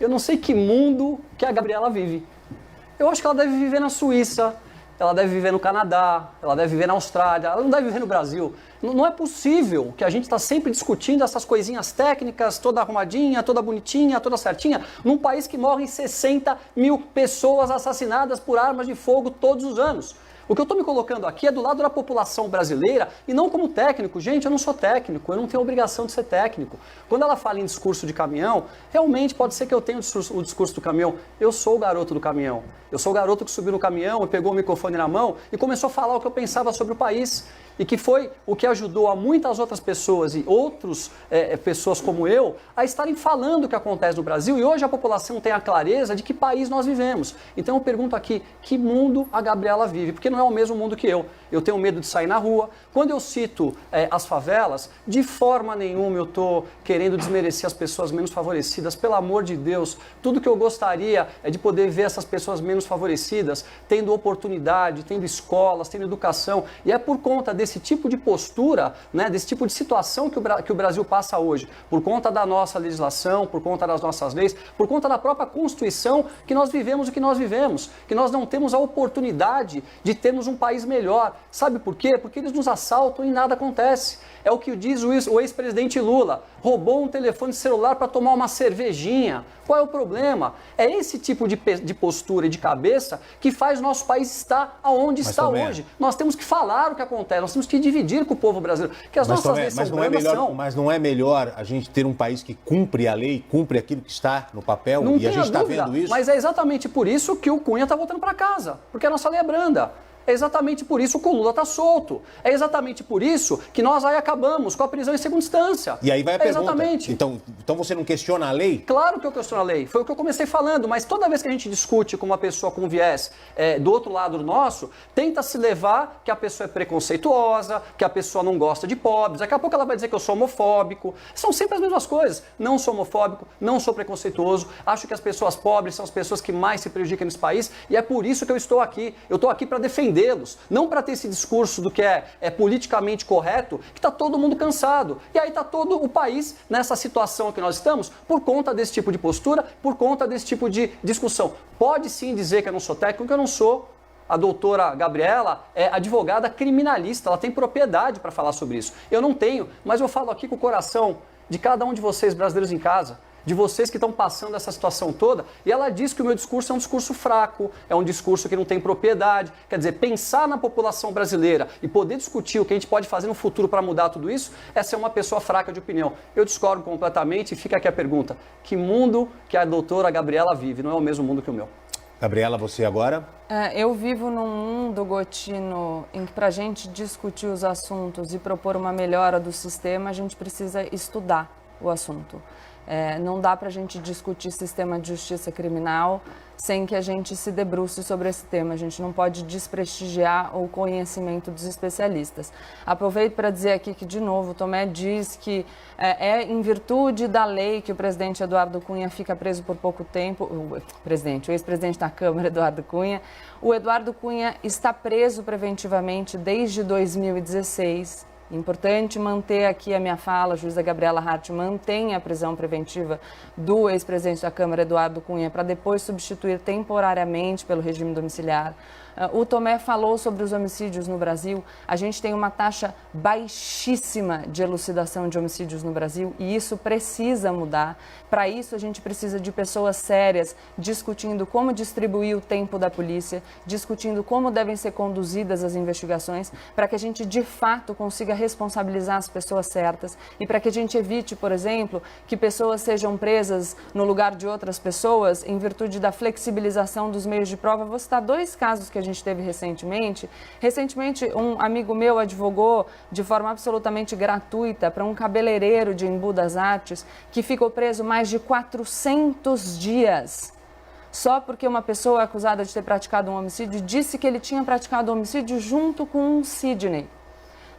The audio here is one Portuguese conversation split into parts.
eu não sei que mundo que a Gabriela vive. Eu acho que ela deve viver na Suíça, ela deve viver no Canadá, ela deve viver na Austrália, ela não deve viver no Brasil. Não é possível que a gente está sempre discutindo essas coisinhas técnicas, toda arrumadinha, toda bonitinha, toda certinha, num país que morrem 60 mil pessoas assassinadas por armas de fogo todos os anos. O que eu estou me colocando aqui é do lado da população brasileira e não como técnico. Gente, eu não sou técnico, eu não tenho obrigação de ser técnico. Quando ela fala em discurso de caminhão, realmente pode ser que eu tenha o discurso do caminhão. Eu sou o garoto do caminhão. Eu sou o garoto que subiu no caminhão e pegou o microfone na mão e começou a falar o que eu pensava sobre o país. E que foi o que ajudou a muitas outras pessoas e outras pessoas como eu a estarem falando o que acontece no Brasil. E hoje a população tem a clareza de que país nós vivemos. Então eu pergunto aqui, que mundo a Gabriela vive? Porque não é o mesmo mundo que eu. Eu tenho medo de sair na rua. Quando eu cito as favelas, de forma nenhuma eu estou querendo desmerecer as pessoas menos favorecidas. Pelo amor de Deus, tudo que eu gostaria é de poder ver essas pessoas menos favorecidas tendo oportunidade, tendo escolas, tendo educação. E é por conta desse tipo de postura, né, desse tipo de situação que o Brasil passa hoje, por conta da nossa legislação, por conta das nossas leis, por conta da própria Constituição, que nós vivemos o que nós vivemos, que nós não temos a oportunidade de termos um país melhor. Sabe por quê? Porque eles nos assaltam e nada acontece. É o que diz o ex-presidente Lula. Roubou um telefone celular para tomar uma cervejinha. Qual é o problema? É esse tipo de postura e de cabeça que faz nosso país estar aonde está hoje. Nós temos que falar o que acontece, nós temos que dividir com o povo brasileiro. Que as nossas leis são grandes, são. Mas não é melhor a gente ter um país que cumpre a lei, cumpre aquilo que está no papel? Não e a gente está vendo isso? Mas é exatamente por isso que o Cunha está voltando para casa. Porque a nossa lei é branda. É exatamente por isso que o Lula está solto. É exatamente por isso que nós aí acabamos com a prisão em segunda instância. E aí vai a pergunta. Exatamente. Então você não questiona a lei? Claro que eu questiono a lei. Foi o que eu comecei falando. Mas toda vez que a gente discute com uma pessoa com viés do outro lado do nosso, tenta se levar que a pessoa é preconceituosa, que a pessoa não gosta de pobres. Daqui a pouco ela vai dizer que eu sou homofóbico. São sempre as mesmas coisas. Não sou homofóbico, não sou preconceituoso. Acho que as pessoas pobres são as pessoas que mais se prejudicam nesse país. E é por isso que eu estou aqui. Eu estou aqui para defender. Não para ter esse discurso do que é politicamente correto, que está todo mundo cansado. E aí está todo o país nessa situação que nós estamos por conta desse tipo de postura, por conta desse tipo de discussão. Pode sim dizer que eu não sou técnico, que eu não sou. A doutora Gabriela é advogada criminalista, ela tem propriedade para falar sobre isso. Eu não tenho, mas eu falo aqui com o coração de cada um de vocês brasileiros em casa, de vocês que estão passando essa situação toda, e ela diz que o meu discurso é um discurso fraco, é um discurso que não tem propriedade. Quer dizer, pensar na população brasileira e poder discutir o que a gente pode fazer no futuro para mudar tudo isso, é ser uma pessoa fraca de opinião. Eu discordo completamente e fica aqui a pergunta, que mundo que a doutora Gabriela vive? Não é o mesmo mundo que o meu. Gabriela, você agora? Eu vivo num mundo, Gotino, em que para a gente discutir os assuntos e propor uma melhora do sistema, a gente precisa estudar o assunto. Não dá para a gente discutir sistema de justiça criminal sem que a gente se debruce sobre esse tema. A gente não pode desprestigiar o conhecimento dos especialistas. Aproveito para dizer aqui que, de novo, o Tomé diz que é em virtude da lei que o presidente Eduardo Cunha fica preso por pouco tempo. O ex-presidente da Câmara, Eduardo Cunha. O Eduardo Cunha está preso preventivamente desde 2016. Importante manter aqui a minha fala, a juíza Gabriela Hart mantém a prisão preventiva do ex-presidente da Câmara, Eduardo Cunha, para depois substituir temporariamente pelo regime domiciliar. O Tomé falou sobre os homicídios no Brasil. A gente tem uma taxa baixíssima de elucidação de homicídios no Brasil e isso precisa mudar. Para isso, a gente precisa de pessoas sérias discutindo como distribuir o tempo da polícia, discutindo como devem ser conduzidas as investigações, para que a gente, de fato, consiga responsabilizar as pessoas certas e para que a gente evite, por exemplo, que pessoas sejam presas no lugar de outras pessoas em virtude da flexibilização dos meios de prova. Vou citar 2 casos que a gente teve recentemente. Recentemente, um amigo meu advogou de forma absolutamente gratuita para um cabeleireiro de Embu das Artes que ficou preso mais de 400 dias. Só porque uma pessoa acusada de ter praticado um homicídio disse que ele tinha praticado um homicídio junto com um Sidney.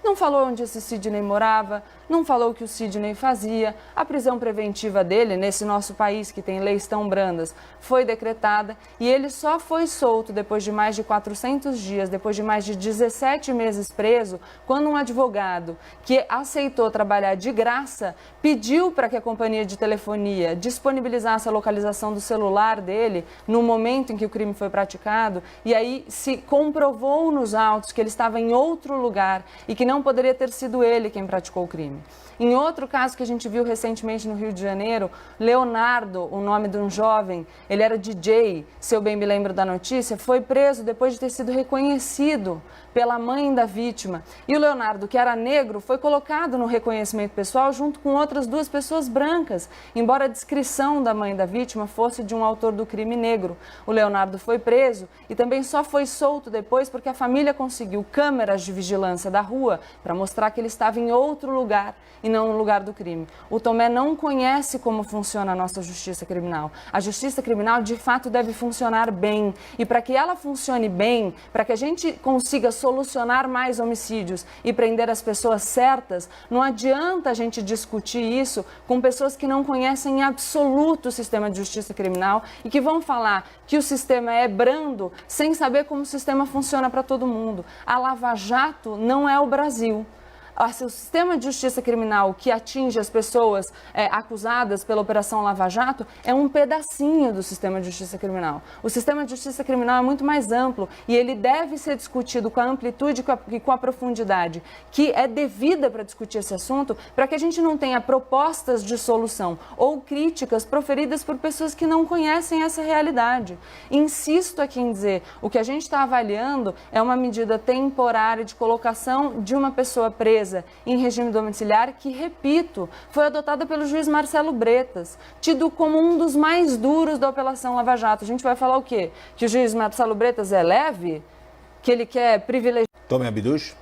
não falou onde esse Sidney morava, não falou o que o Sidney fazia. A prisão preventiva dele, nesse nosso país que tem leis tão brandas, foi decretada e ele só foi solto depois de mais de 400 dias, depois de mais de 17 meses preso, quando um advogado que aceitou trabalhar de graça pediu para que a companhia de telefonia disponibilizasse a localização do celular dele no momento em que o crime foi praticado, e aí se comprovou nos autos que ele estava em outro lugar e que não poderia ter sido ele quem praticou o crime. Em outro caso que a gente viu recentemente no Rio de Janeiro, Leonardo, o nome de um jovem, ele era DJ, se eu bem me lembro da notícia, foi preso depois de ter sido reconhecido pela mãe da vítima. E o Leonardo, que era negro, foi colocado no reconhecimento pessoal junto com outras 2 pessoas brancas, embora a descrição da mãe da vítima fosse de um autor do crime negro. O Leonardo foi preso e também só foi solto depois porque a família conseguiu câmeras de vigilância da rua para mostrar que ele estava em outro lugar e não no lugar do crime. O Tomé não conhece como funciona a nossa justiça criminal. A justiça criminal, de fato, deve funcionar bem. E para que ela funcione bem, para que a gente consiga solucionar mais homicídios e prender as pessoas certas, não adianta a gente discutir isso com pessoas que não conhecem em absoluto o sistema de justiça criminal e que vão falar que o sistema é brando sem saber como o sistema funciona para todo mundo. A Lava Jato não é o Brasil. O sistema de justiça criminal que atinge as pessoas acusadas pela Operação Lava Jato é um pedacinho do sistema de justiça criminal. O sistema de justiça criminal é muito mais amplo e ele deve ser discutido com a amplitude e com a profundidade que é devida para discutir esse assunto, para que a gente não tenha propostas de solução ou críticas proferidas por pessoas que não conhecem essa realidade. Insisto aqui em dizer, o que a gente está avaliando é uma medida temporária de colocação de uma pessoa presa em regime domiciliar que, repito, foi adotada pelo juiz Marcelo Bretas, tido como um dos mais duros da Operação Lava Jato. A gente vai falar o quê? Que o juiz Marcelo Bretas é leve? Que ele quer privilegiar... Tomé Abduz.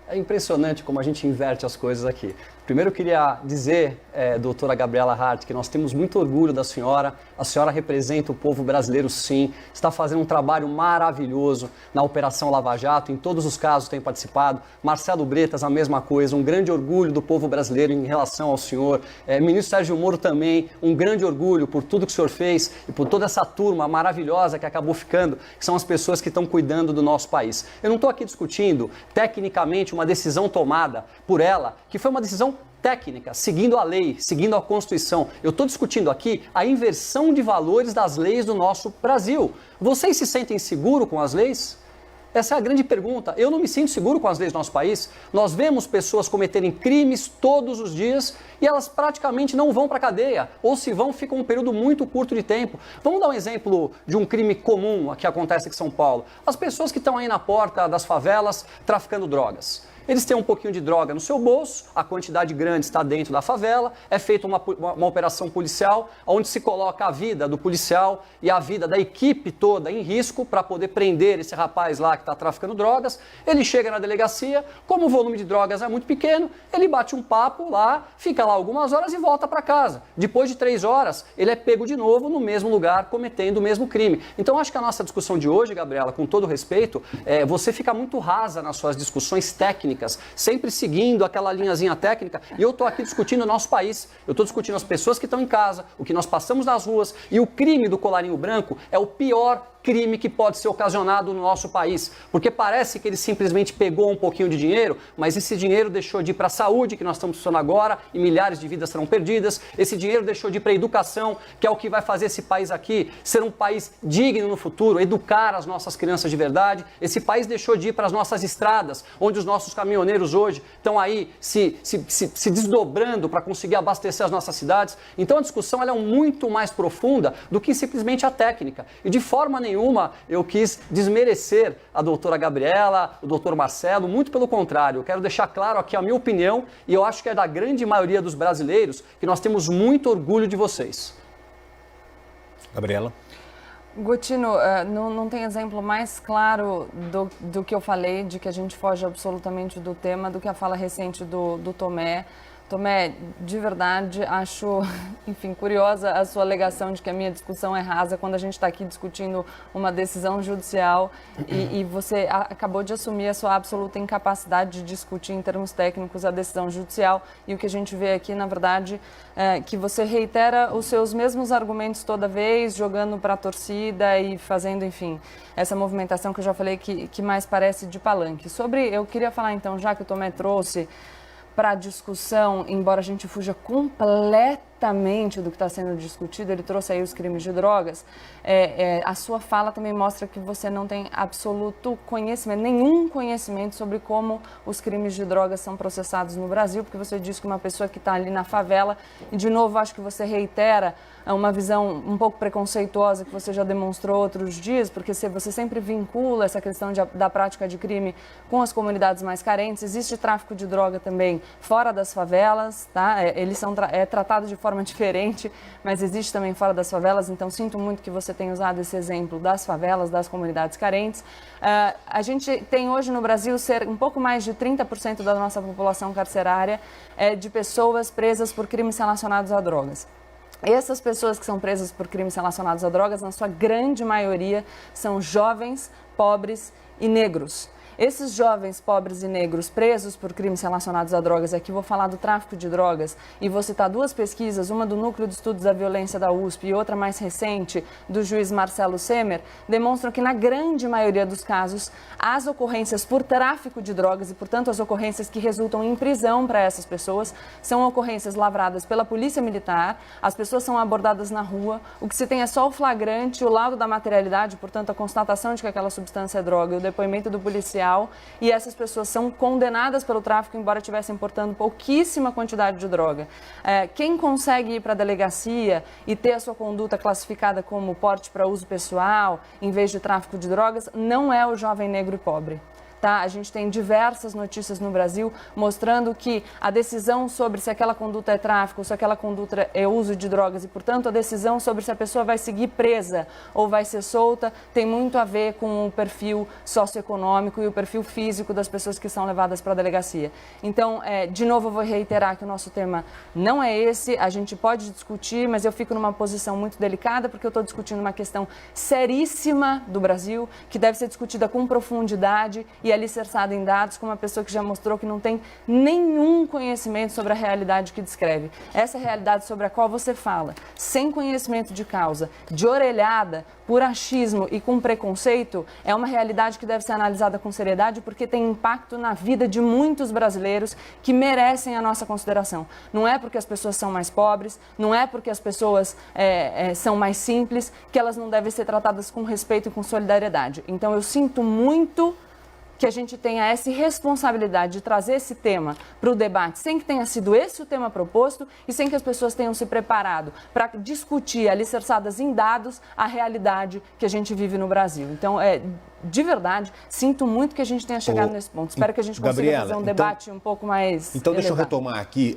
É impressionante como a gente inverte as coisas aqui. Primeiro eu queria dizer, doutora Gabriela Hart, que nós temos muito orgulho da senhora. A senhora representa o povo brasileiro, sim. Está fazendo um trabalho maravilhoso na Operação Lava Jato. Em todos os casos tem participado. Marcelo Bretas, a mesma coisa. Um grande orgulho do povo brasileiro em relação ao senhor. Ministro Sérgio Moro também. Um grande orgulho por tudo que o senhor fez e por toda essa turma maravilhosa que acabou ficando, que são as pessoas que estão cuidando do nosso país. Eu não estou aqui discutindo, tecnicamente, uma decisão tomada por ela, que foi uma decisão técnica, seguindo a lei, seguindo a Constituição. Eu estou discutindo aqui a inversão de valores das leis do nosso Brasil. Vocês se sentem seguros com as leis? Essa é a grande pergunta. Eu não me sinto seguro com as leis do nosso país. Nós vemos pessoas cometerem crimes todos os dias e elas praticamente não vão para a cadeia. Ou se vão, ficam um período muito curto de tempo. Vamos dar um exemplo de um crime comum que acontece aqui em São Paulo. As pessoas que estão aí na porta das favelas traficando drogas. Eles têm um pouquinho de droga no seu bolso, a quantidade grande está dentro da favela, é feita uma operação policial, onde se coloca a vida do policial e a vida da equipe toda em risco para poder prender esse rapaz lá que está traficando drogas. Ele chega na delegacia, como o volume de drogas é muito pequeno, ele bate um papo lá, fica lá algumas horas e volta para casa. Depois de 3 horas, ele é pego de novo no mesmo lugar, cometendo o mesmo crime. Então, acho que a nossa discussão de hoje, Gabriela, com todo respeito, você fica muito rasa nas suas discussões técnicas, sempre seguindo aquela linhazinha técnica, e eu estou aqui discutindo o nosso país, eu estou discutindo as pessoas que estão em casa, o que nós passamos nas ruas, e o crime do colarinho branco é o pior crime que pode ser ocasionado no nosso país, porque parece que ele simplesmente pegou um pouquinho de dinheiro, mas esse dinheiro deixou de ir para a saúde, que nós estamos precisando agora, e milhares de vidas serão perdidas, esse dinheiro deixou de ir para a educação, que é o que vai fazer esse país aqui ser um país digno no futuro, educar as nossas crianças de verdade, esse país deixou de ir para as nossas estradas, onde os nossos caminhoneiros hoje estão aí se desdobrando para conseguir abastecer as nossas cidades. Então a discussão ela é muito mais profunda do que simplesmente a técnica, e de forma nenhuma eu quis desmerecer a doutora Gabriela, o doutor Marcelo, muito pelo contrário. Eu quero deixar claro aqui a minha opinião e eu acho que é da grande maioria dos brasileiros que nós temos muito orgulho de vocês. Gabriela? Gotino, não tem exemplo mais claro do que eu falei, de que a gente foge absolutamente do tema, do que a fala recente do Tomé. Tomé, de verdade, acho, enfim, curiosa a sua alegação de que a minha discussão é rasa quando a gente está aqui discutindo uma decisão judicial e você acabou de assumir a sua absoluta incapacidade de discutir em termos técnicos a decisão judicial e o que a gente vê aqui, na verdade, é que você reitera os seus mesmos argumentos toda vez, jogando para a torcida e fazendo, enfim, essa movimentação que eu já falei que mais parece de palanque. Eu queria falar então, já que o Tomé trouxe para a discussão, embora a gente fuja completamente do que está sendo discutido, ele trouxe aí os crimes de drogas, a sua fala também mostra que você não tem absoluto conhecimento, nenhum conhecimento sobre como os crimes de drogas são processados no Brasil, porque você diz que uma pessoa que está ali na favela, e de novo acho que você reitera uma visão um pouco preconceituosa que você já demonstrou outros dias, porque você sempre vincula essa questão da prática de crime com as comunidades mais carentes. Existe tráfico de droga também fora das favelas, tá? Eles são tratados de forma diferente, mas existe também fora das favelas, então sinto muito que você tenha usado esse exemplo das favelas, das comunidades carentes. A gente tem hoje no Brasil um pouco mais de 30% da nossa população carcerária de pessoas presas por crimes relacionados a drogas. Essas pessoas que são presas por crimes relacionados a drogas, na sua grande maioria, são jovens, pobres e negros. Esses jovens, pobres e negros presos por crimes relacionados a drogas, aqui vou falar do tráfico de drogas e vou citar duas pesquisas, uma do Núcleo de Estudos da Violência da USP e outra mais recente do juiz Marcelo Semer, demonstram que na grande maioria dos casos, as ocorrências por tráfico de drogas e, portanto, as ocorrências que resultam em prisão para essas pessoas são ocorrências lavradas pela polícia militar, as pessoas são abordadas na rua, o que se tem é só o flagrante, o laudo da materialidade, portanto, a constatação de que aquela substância é droga e o depoimento do policial, e essas pessoas são condenadas pelo tráfico, embora estivessem importando pouquíssima quantidade de droga. Quem consegue ir para a delegacia e ter a sua conduta classificada como porte para uso pessoal, em vez de tráfico de drogas, não é o jovem negro e pobre. Tá? A gente tem diversas notícias no Brasil mostrando que a decisão sobre se aquela conduta é tráfico, se aquela conduta é uso de drogas e, portanto, a decisão sobre se a pessoa vai seguir presa ou vai ser solta tem muito a ver com o perfil socioeconômico e o perfil físico das pessoas que são levadas para a delegacia. Então, de novo, eu vou reiterar que o nosso tema não é esse, a gente pode discutir, mas eu fico numa posição muito delicada porque eu estou discutindo uma questão seríssima do Brasil, que deve ser discutida com profundidade e alicerçado em dados, com uma pessoa que já mostrou que não tem nenhum conhecimento sobre a realidade que descreve. Essa realidade sobre a qual você fala, sem conhecimento de causa, de orelhada, por achismo e com preconceito, é uma realidade que deve ser analisada com seriedade porque tem impacto na vida de muitos brasileiros que merecem a nossa consideração. Não é porque as pessoas são mais pobres, não é porque as pessoas são mais simples, que elas não devem ser tratadas com respeito e com solidariedade. Então eu sinto muito que a gente tenha essa responsabilidade de trazer esse tema para o debate sem que tenha sido esse o tema proposto e sem que as pessoas tenham se preparado para discutir, alicerçadas em dados, a realidade que a gente vive no Brasil. Então, de verdade, sinto muito que a gente tenha chegado nesse ponto. Espero que a gente consiga fazer um debate um pouco mais Então, deixa eu elevado. retomar aqui.